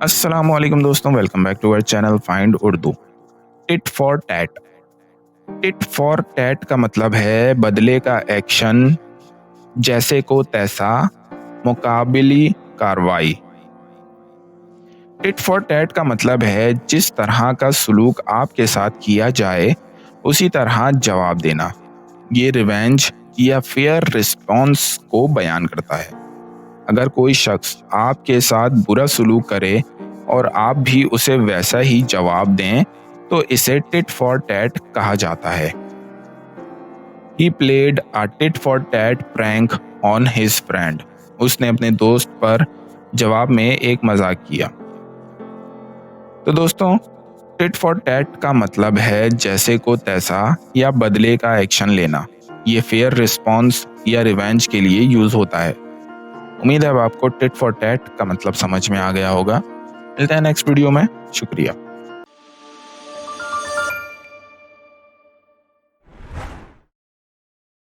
अस्सलामुअलैकुम दोस्तों, welcome back to our channel find Urdu. Tit for tat. Tit for tat का मतलब है बदले का एक्शन, जैसे को तैसा, मुकाबली कार्रवाई। टिट फॉर टैट का मतलब है जिस तरह का सलूक आपके साथ किया जाए उसी तरह जवाब देना। ये रिवेंज या फेयर रिस्पॉन्स को बयान करता है। अगर कोई शख्स आपके साथ बुरा सलूक करे और आप भी उसे वैसा ही जवाब दें तो इसे टिट फॉर टैट कहा जाता है। He played a tit for tat prank on his friend. उसने अपने दोस्त पर जवाब में एक मजाक किया। तो दोस्तों, टिट फॉर टैट का मतलब है जैसे को तैसा या बदले का एक्शन लेना। ये फेयर रिस्पॉन्स या रिवेंज के लिए यूज होता है। उम्मीद है अब आपको टिट फॉर टैट का मतलब समझ में आ गया होगा। मिलते हैं नेक्स्ट वीडियो में। शुक्रिया।